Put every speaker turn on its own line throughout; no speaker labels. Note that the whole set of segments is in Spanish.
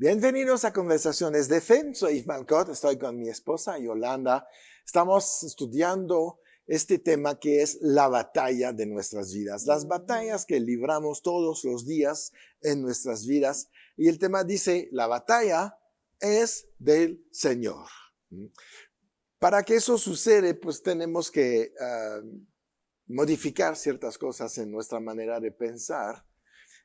Bienvenidos a Conversaciones de Fe. Soy Yves Malcott, estoy con mi esposa Yolanda. Estamos estudiando este tema que es la batalla de nuestras vidas, las batallas que libramos todos los días en nuestras vidas. Y el tema dice, la batalla es del Señor. Para que eso suceda, pues tenemos que modificar ciertas cosas en nuestra manera de pensar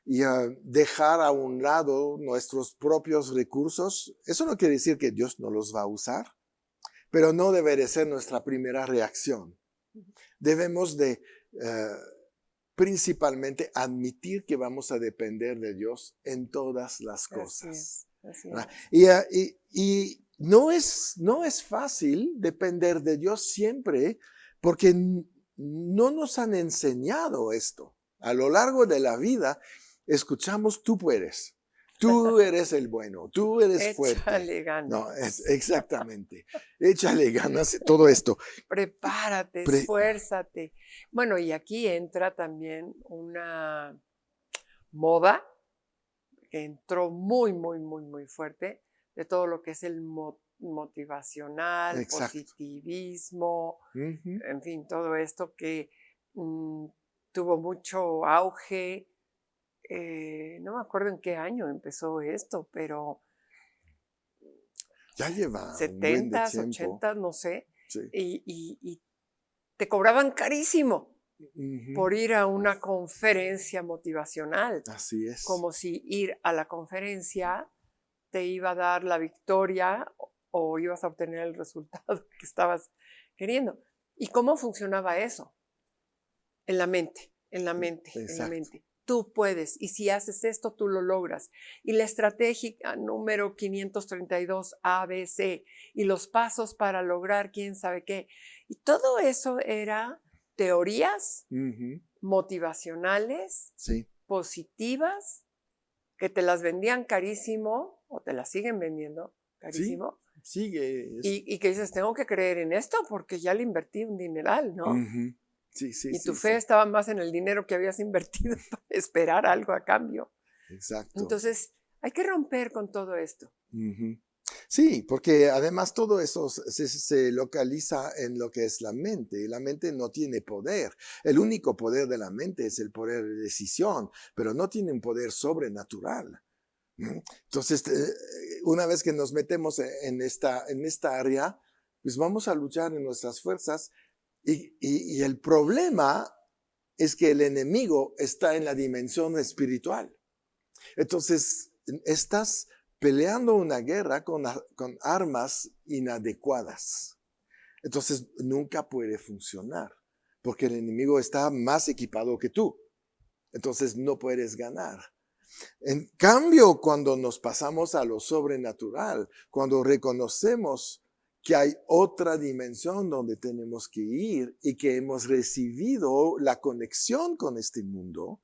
y dejar a un lado nuestros propios recursos. Eso no quiere decir que Dios no los va a usar, pero no debe de ser nuestra primera reacción. Debemos de principalmente admitir que vamos a depender de Dios en todas las cosas.
Así es.
Y no es fácil depender de Dios siempre, porque no nos han enseñado esto. A lo largo de la vida escuchamos, tú puedes, tú eres el bueno, tú eres fuerte.
Échale ganas.
No, exactamente. Échale ganas, todo esto.
Prepárate, esfuérzate. Bueno, y aquí entra también una moda que entró muy fuerte de todo lo que es el motivacional,
Exacto.
Positivismo,
Uh-huh.
en fin, todo esto que tuvo mucho auge. No me acuerdo en qué año empezó esto, pero
ya lleva
70s,
un buen de tiempo.
80s, no sé.
Sí.
Y te cobraban carísimo
Uh-huh.
por ir a una conferencia motivacional.
Así es.
Como si ir a la conferencia te iba a dar la victoria o ibas a obtener el resultado que estabas queriendo. ¿Y cómo funcionaba eso? En la mente.
Exacto.
Tú puedes, y si haces esto, tú lo logras. Y la estrategia número 532 ABC, y los pasos para lograr quién sabe qué. Y todo eso era teorías
Uh-huh.
motivacionales,
Sí.
positivas, que te las vendían carísimo, o te las siguen vendiendo carísimo.
Sí, sigue.
Y que dices, tengo que creer en esto porque ya le invertí un dineral, ¿no?
Uh-huh. Sí,
Y tu fe estaba más en el dinero que habías invertido para esperar algo a cambio.
Exacto.
Entonces, hay que romper con todo esto.
Uh-huh. Sí, porque además todo eso se localiza en lo que es la mente. Y la mente no tiene poder. El único poder de la mente es el poder de decisión, pero no tiene un poder sobrenatural. Entonces, una vez que nos metemos en esta área, pues vamos a luchar en nuestras fuerzas. Y el problema es que el enemigo está en la dimensión espiritual. Entonces, estás peleando una guerra con armas inadecuadas. Entonces, nunca puede funcionar, porque el enemigo está más equipado que tú. Entonces, no puedes ganar. En cambio, cuando nos pasamos a lo sobrenatural, cuando reconocemos que hay otra dimensión donde tenemos que ir y que hemos recibido la conexión con este mundo,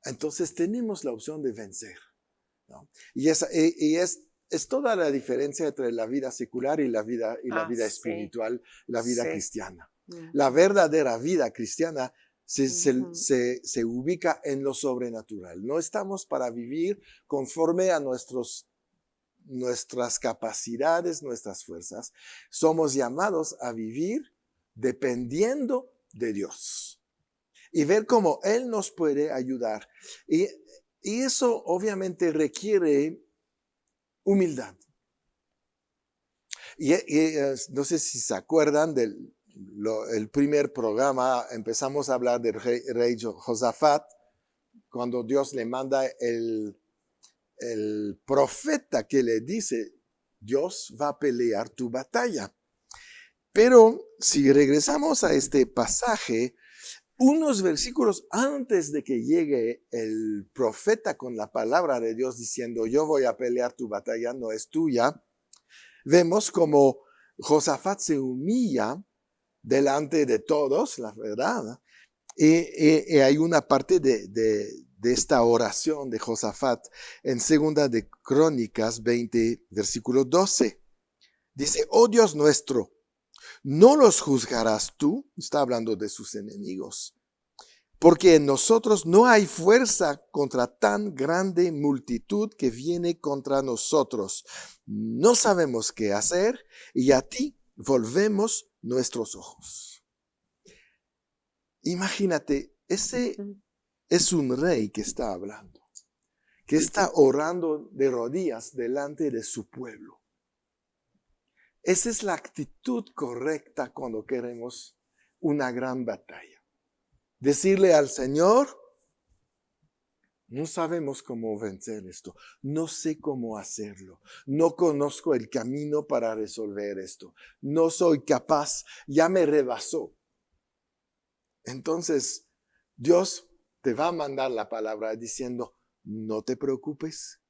entonces tenemos la opción de vencer, ¿no? Y es toda la diferencia entre la vida secular y la vida espiritual, la vida cristiana.
Uh-huh.
La verdadera vida cristiana se ubica en lo sobrenatural. No estamos para vivir conforme a nuestras capacidades, nuestras fuerzas. Somos llamados a vivir dependiendo de Dios y ver cómo Él nos puede ayudar. Y eso obviamente requiere humildad. Y no sé si se acuerdan del el primer programa, empezamos a hablar del rey Josafat, cuando Dios le manda el profeta que le dice, Dios va a pelear tu batalla. Pero si regresamos a este pasaje, unos versículos antes de que llegue el profeta con la palabra de Dios diciendo, yo voy a pelear tu batalla, no es tuya, vemos como Josafat se humilla delante de todos, la verdad. Y hay una parte de esta oración de Josafat en 2 de Crónicas 20, versículo 12. Dice, oh Dios nuestro, ¿no los juzgarás tú? Está hablando de sus enemigos. Porque en nosotros no hay fuerza contra tan grande multitud que viene contra nosotros. No sabemos qué hacer y a ti volvemos nuestros ojos. Imagínate, ese es un rey que está hablando, que está orando de rodillas delante de su pueblo. Esa es la actitud correcta cuando queremos una gran batalla. Decirle al Señor, no sabemos cómo vencer esto, no sé cómo hacerlo, no conozco el camino para resolver esto, no soy capaz, ya me rebasó. Entonces, Dios te va a mandar la palabra diciendo, no te preocupes,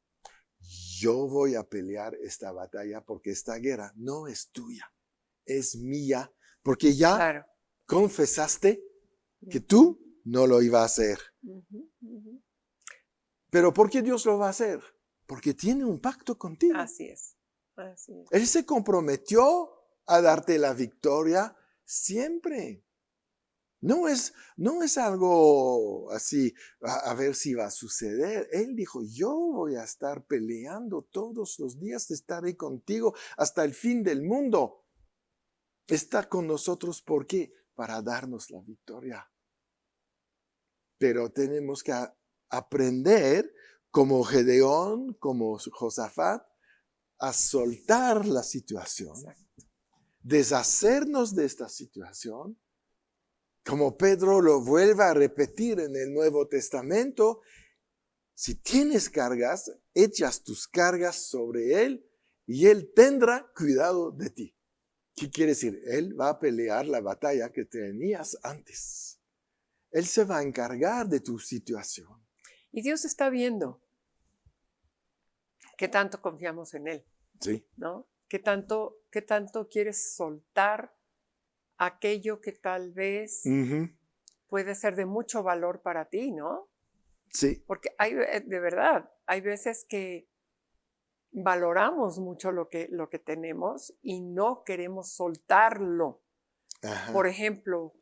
yo voy a pelear esta batalla porque esta guerra no es tuya, es mía, porque ya
Claro.
confesaste que tú no lo ibas a hacer. Pero ¿por qué Dios lo va a hacer? Porque tiene un pacto contigo.
Así es. Así es.
Él se comprometió a darte la victoria siempre. No es algo así, a ver si va a suceder. Él dijo, yo voy a estar peleando todos los días, estaré contigo hasta el fin del mundo. Está con nosotros, ¿por qué? Para darnos la victoria. Pero tenemos que aprender, como Gedeón, como Josafat, a soltar la situación, deshacernos de esta situación, como Pedro lo vuelve a repetir en el Nuevo Testamento. Si tienes cargas, echas tus cargas sobre él y él tendrá cuidado de ti. ¿Qué quiere decir? Él va a pelear la batalla que tenías antes. Él se va a encargar de tu situación.
Y Dios está viendo qué tanto confiamos en Él,
Sí.
¿no? Qué tanto quieres soltar aquello que tal vez puede ser de mucho valor para ti, ¿no?
Sí.
Porque de verdad, hay veces que valoramos mucho lo que tenemos y no queremos soltarlo.
Ajá.
Por ejemplo,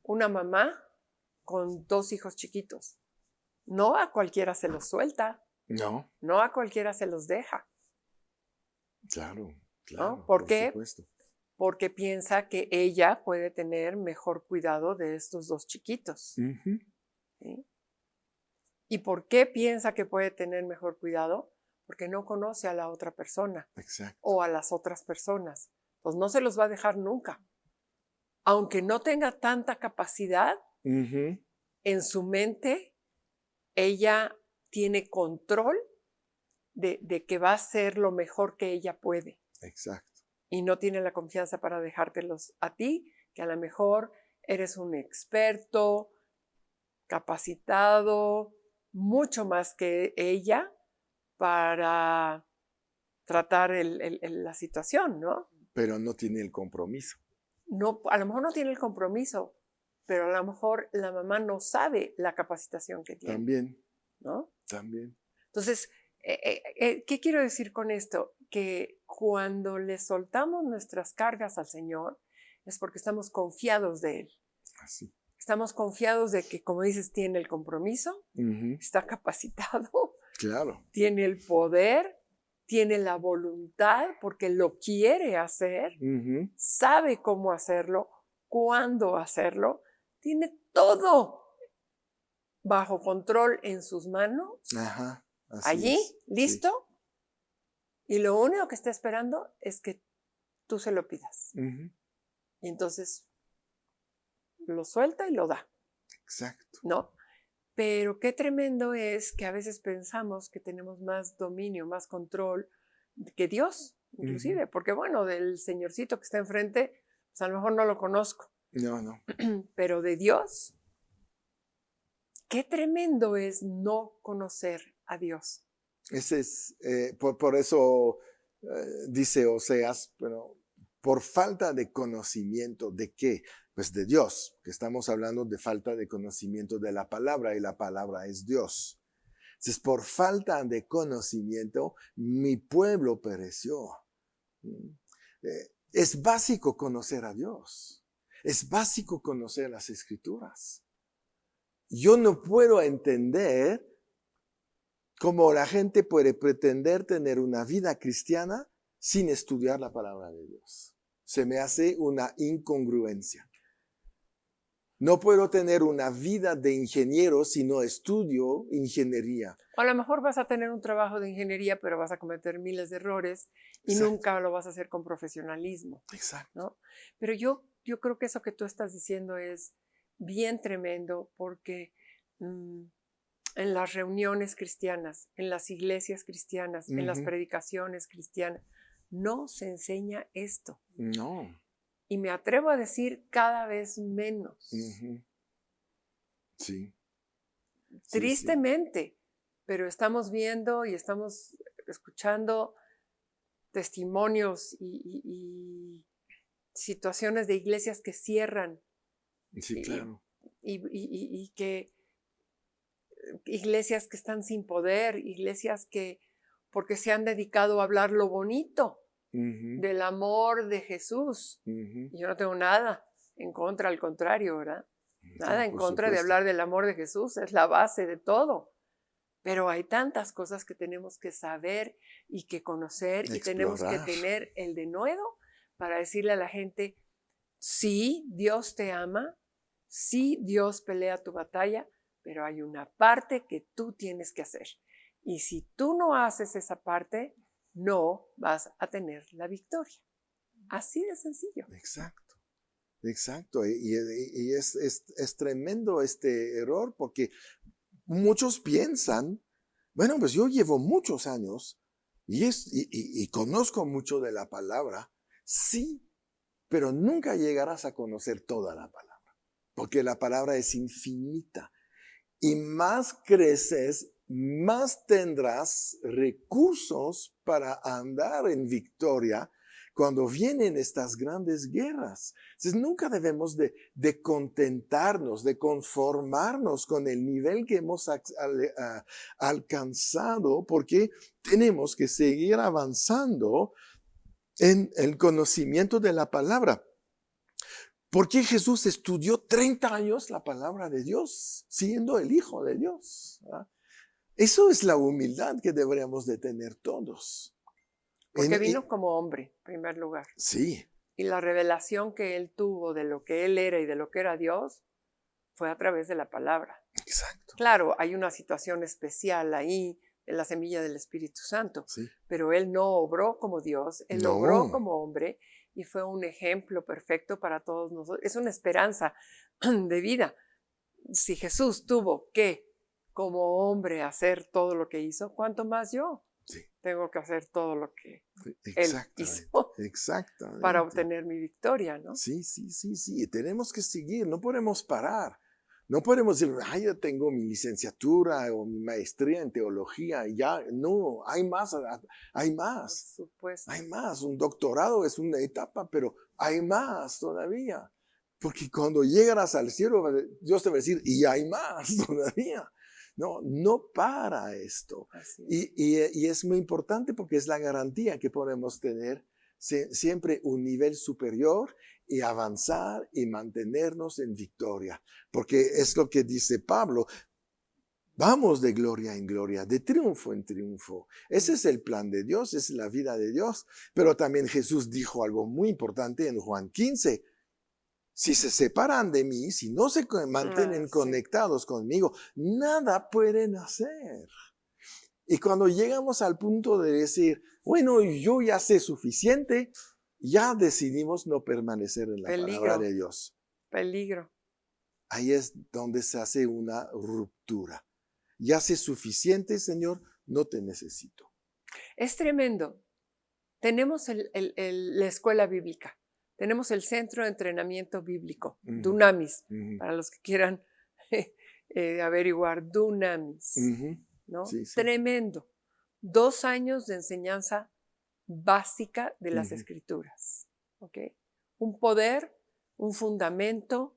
una mamá con 2 hijos chiquitos. No a cualquiera se los suelta,
No,
no a cualquiera se los deja.
claro,
¿No? ¿Por qué?
supuesto.
Porque piensa que ella puede tener mejor cuidado de estos 2 chiquitos. ¿Sí? ¿Y por qué piensa que puede tener mejor cuidado? Porque no conoce a la otra persona.
Exacto.
O a las otras personas. Pues no se los va a dejar nunca. Aunque no tenga tanta capacidad, en su mente, ella tiene control de que va a hacer lo mejor que ella puede.
Exacto.
Y no tiene la confianza para dejártelos a ti, que a lo mejor eres un experto, capacitado, mucho más que ella para tratar la situación, ¿no?
Pero no tiene el compromiso.
No, a lo mejor no tiene el compromiso, pero a lo mejor la mamá no sabe la capacitación que tiene.
También,
¿No?
también.
Entonces, ¿qué quiero decir con esto? Que cuando le soltamos nuestras cargas al Señor es porque estamos confiados de Él.
Así.
Estamos confiados de que, como dices, tiene el compromiso, está capacitado,
Claro.
tiene el poder, tiene la voluntad porque lo quiere hacer, sabe cómo hacerlo, cuándo hacerlo, tiene todo bajo control en sus manos.
Ajá. Así
Allí,
es.
listo, sí. Y lo único que está esperando es que tú se lo pidas. Y entonces lo suelta y lo da.
Exacto.
¿No? Pero qué tremendo es que a veces pensamos que tenemos más dominio, más control que Dios, inclusive. Porque bueno, del señorcito que está enfrente, pues a lo mejor no lo conozco.
No.
Pero de Dios, qué tremendo es no conocer a Dios.
Ese es, por eso dice Oseas, pero por falta de conocimiento de qué, pues de Dios, que estamos hablando de falta de conocimiento de la palabra y la palabra es Dios. Entonces, por falta de conocimiento, mi pueblo pereció. Es básico conocer a Dios. Es básico conocer las Escrituras. yo no puedo entender cómo la gente puede pretender tener una vida cristiana sin estudiar la palabra de Dios. Se me hace una incongruencia. No puedo tener una vida de ingeniero si no estudio ingeniería.
O a lo mejor vas a tener un trabajo de ingeniería, pero vas a cometer miles de errores y
Exacto.
nunca lo vas a hacer con profesionalismo,
Exacto.
¿no? Pero yo creo que eso que tú estás diciendo es bien tremendo porque en las reuniones cristianas, en las iglesias cristianas, en las predicaciones cristianas, no se enseña esto.
No.
Y me atrevo a decir cada vez menos.
Sí.
Tristemente, sí. Pero estamos viendo y estamos escuchando testimonios y situaciones de iglesias que cierran.
Sí, claro.
Y que iglesias que están sin poder, iglesias que porque se han dedicado a hablar lo bonito del amor de Jesús. Y yo no tengo nada en contra, al contrario, ¿verdad? Nada en contra de hablar del amor de Jesús, es la base de todo. Pero hay tantas cosas que tenemos que saber y que conocer y tenemos que tener el denuedo para decirle a la gente, sí, Dios te ama, sí, Dios pelea tu batalla, pero hay una parte que tú tienes que hacer. Y si tú no haces esa parte, no vas a tener la victoria. Así de sencillo.
Exacto. Exacto. Y es tremendo este error porque muchos piensan, bueno, pues yo llevo muchos años y conozco mucho de la palabra, sí, pero nunca llegarás a conocer toda la palabra, porque la palabra es infinita. Y más creces, más tendrás recursos para andar en victoria cuando vienen estas grandes guerras. Entonces nunca debemos de contentarnos, de conformarnos con el nivel que hemos alcanzado, porque tenemos que seguir avanzando en el conocimiento de la palabra. ¿Por qué Jesús estudió 30 años la palabra de Dios, siendo el Hijo de Dios? ¿Verdad? Eso es la humildad que deberíamos de tener todos.
Porque vino como hombre, en primer lugar.
Sí.
Y la revelación que él tuvo de lo que él era y de lo que era Dios fue a través de la palabra.
Exacto.
Claro, hay una situación especial ahí en la semilla del Espíritu Santo,
Sí.
pero él no obró como Dios, él obró como hombre y fue un ejemplo perfecto para todos nosotros. Es una esperanza de vida. Si Jesús tuvo que, como hombre, hacer todo lo que hizo, ¿cuánto más yo?
Sí.
Tengo que hacer todo lo que él hizo para obtener mi victoria, ¿no?
Sí. Y tenemos que seguir, no podemos parar. No podemos decir, ay, yo tengo mi licenciatura o mi maestría en teología y ya. No, hay más, hay más.
Por supuesto.
Hay más. Un doctorado es una etapa, pero hay más todavía. Porque cuando llegarás al cielo, Dios te va a decir, y hay más todavía. No para esto. Y es muy importante porque es la garantía que podemos tener siempre un nivel superior y avanzar y mantenernos en victoria. Porque es lo que dice Pablo. Vamos de gloria en gloria, de triunfo en triunfo. Ese es el plan de Dios, es la vida de Dios. Pero también Jesús dijo algo muy importante en Juan 15. Si se separan de mí, si no se mantienen conectados conmigo, nada pueden hacer. Y cuando llegamos al punto de decir, bueno, yo ya sé suficiente, ya decidimos no permanecer en la palabra de Dios.
Peligro.
Ahí es donde se hace una ruptura. Ya sé suficiente, Señor, no te necesito.
Es tremendo. Tenemos la escuela bíblica. Tenemos el Centro de Entrenamiento Bíblico, Dunamis, para los que quieran averiguar, Dunamis, ¿no?
Sí.
Tremendo. 2 años de enseñanza básica de las Escrituras, ¿ok? Un poder, un fundamento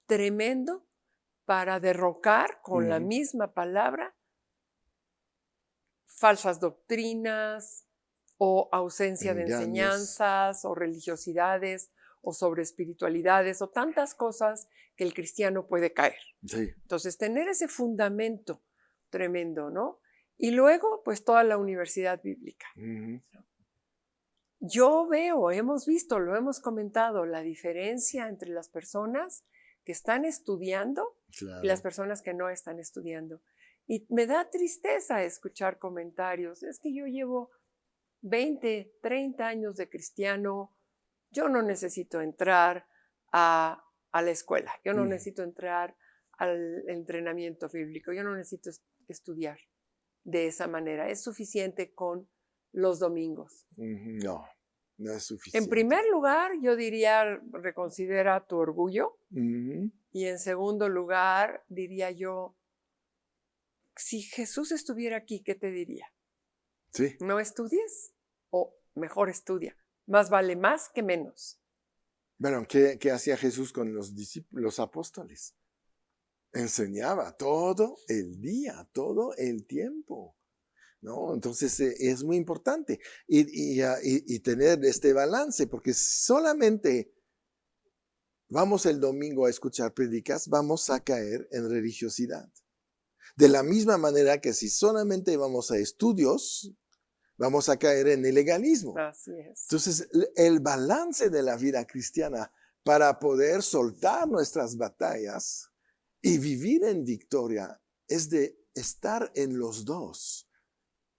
tremendo para derrocar con la misma palabra falsas doctrinas, o ausencia de enseñanzas, o religiosidades, o sobre espiritualidades o tantas cosas que el cristiano puede caer.
Sí.
Entonces, tener ese fundamento tremendo, ¿no? Y luego, pues toda la universidad bíblica.
Ujú.
Yo veo, hemos visto, lo hemos comentado, la diferencia entre las personas que están estudiando y las
Claro.
personas que no están estudiando. Y me da tristeza escuchar comentarios. Es que yo llevo 20, 30 años de cristiano, yo no necesito entrar a la escuela, yo no
Ujú.
necesito entrar al entrenamiento bíblico, yo no necesito estudiar de esa manera. Es suficiente con los domingos.
Ujú. No, no es
En
suficiente.
primer lugar, yo diría, reconsidera tu orgullo.
Ujú.
Y en segundo lugar, diría yo, si Jesús estuviera aquí, ¿qué te diría?
Sí.
No estudies o mejor estudia. Más vale más que menos.
Bueno, ¿qué hacía Jesús con los discípulos, los apóstoles? Enseñaba todo el día, todo el tiempo, ¿no? Entonces es muy importante y tener este balance, porque solamente vamos el domingo a escuchar prédicas, vamos a caer en religiosidad. De la misma manera que si solamente vamos a estudios, vamos a caer en ilegalismo.
Así es.
Entonces, el balance de la vida cristiana para poder soltar nuestras batallas y vivir en victoria es de estar en los dos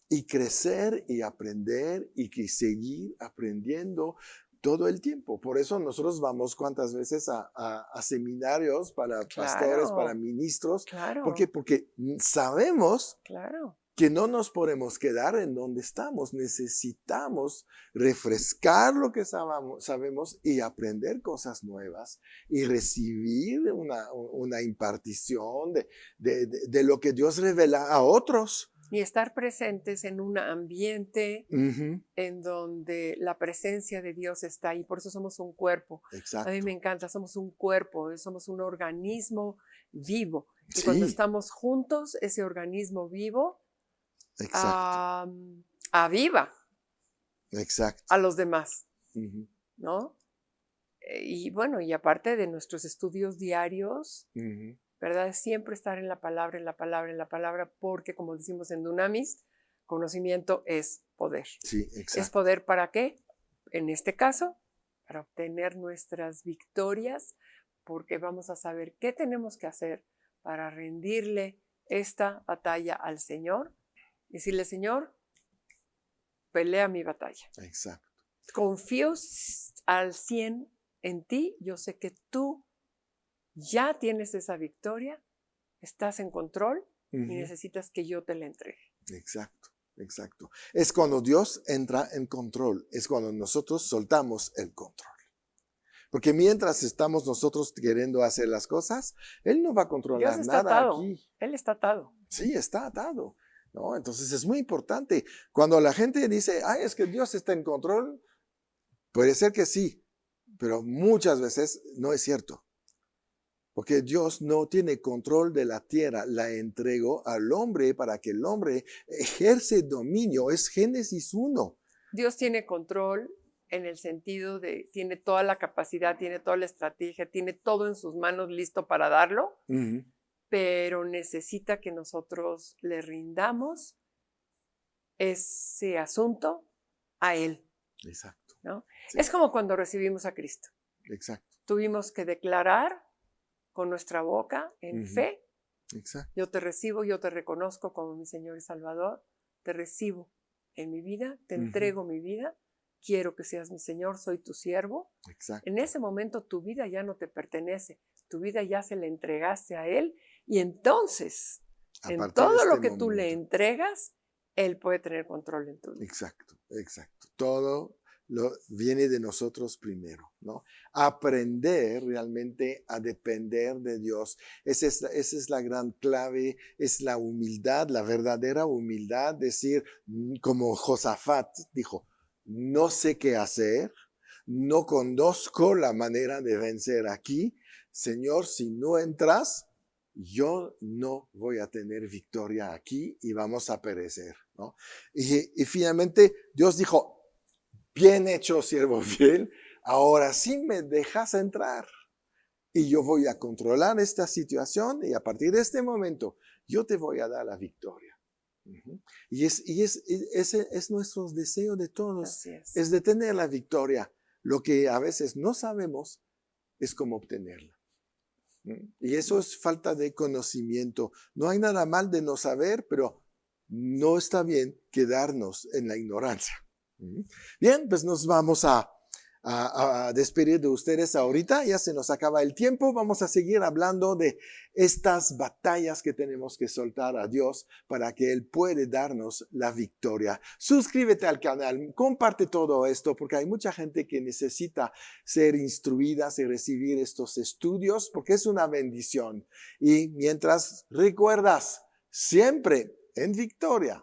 y crecer y aprender y seguir aprendiendo todo el tiempo. Por eso nosotros vamos cuántas veces a seminarios para pastores, para
Claro,
ministros.
claro,
¿Por qué? Porque sabemos
claro.
que no nos podemos quedar en donde estamos. Necesitamos refrescar lo que sabemos y aprender cosas nuevas y recibir una impartición de lo que Dios revela a otros.
Y estar presentes en un ambiente
Ujú.
en donde la presencia de Dios está ahí. Por eso somos un cuerpo. A mí
Exacto.
me encanta, somos un cuerpo, somos un organismo vivo. Y cuando
Sí,
estamos juntos, ese organismo vivo
exacto,
aviva
exacto.
a los demás,
Ujú,
¿no? Y bueno, y aparte de nuestros estudios diarios,
ujú.
¿verdad? Siempre estar en la palabra, en la palabra, en la palabra, porque como decimos en Dunamis, conocimiento es poder.
Sí,
¿Es
exacto.
poder para qué? En este caso, para obtener nuestras victorias, porque vamos a saber qué tenemos que hacer para rendirle esta batalla al Señor. Decirle, Señor, pelea mi batalla.
Exacto.
Confío al 100 en ti. Yo sé que tú ya tienes esa victoria, estás en control y
Ujú.
necesitas que yo te la entregue.
Exacto, exacto. Es cuando Dios entra en control, es cuando nosotros soltamos el control. Porque mientras estamos nosotros queriendo hacer las cosas, Él no va a
Dios
controlar
está
nada
atado,
aquí.
Él está atado.
Sí, está atado, ¿no? Entonces es muy importante. Cuando la gente dice, ay, es que Dios está en control, puede ser que sí, pero muchas veces no es cierto. Porque Dios no tiene control de la tierra, la entregó al hombre para que el hombre ejerce dominio. Es Génesis 1.
Dios tiene control en el sentido de tiene toda la capacidad, tiene toda la estrategia, tiene todo en sus manos listo para darlo,
Ujú.
pero necesita que nosotros le rindamos ese asunto a Él,
Exacto,
¿no?
sí,
Es como cuando recibimos a Cristo.
exacto,
Tuvimos que declarar con nuestra boca en
Ujú.
fe,
exacto,
yo te recibo, yo te reconozco como mi Señor y Salvador, te recibo en mi vida, te
Ujú.
entrego mi vida, quiero que seas mi Señor, soy tu siervo.
exacto.
En ese momento tu vida ya no te pertenece, tu vida ya se la entregaste a Él y entonces,
A
en
partir de
todo
este
lo que tú le
momento.
entregas, Él puede tener control en tu vida.
Exacto, exacto. Todo viene de nosotros primero, ¿no? Aprender realmente a depender de Dios. Esa es la gran clave, es la humildad, la verdadera humildad. Decir, como Josafat dijo, no sé qué hacer, no conozco la manera de vencer aquí. Señor, si no entras, yo no voy a tener victoria aquí y vamos a perecer, ¿no? Y finalmente Dios dijo, bien hecho, siervo fiel, ahora sí me dejas entrar. Y yo voy a controlar esta situación y a partir de este momento yo te voy a dar la victoria. Y ese es nuestro deseo de todos,
Así es.
es de tener la victoria. Lo que a veces no sabemos es cómo obtenerla. Y eso es falta de conocimiento. No hay nada mal de no saber, pero no está bien quedarnos en la ignorancia. Bien, pues nos vamos a despedir de ustedes ahorita. Ya se nos acaba el tiempo. Vamos a seguir hablando de estas batallas que tenemos que soltar a Dios para que Él puede darnos la victoria. Suscríbete al canal, comparte todo esto porque hay mucha gente que necesita ser instruidas y recibir estos estudios porque es una bendición. Y mientras recuerdas, siempre en victoria.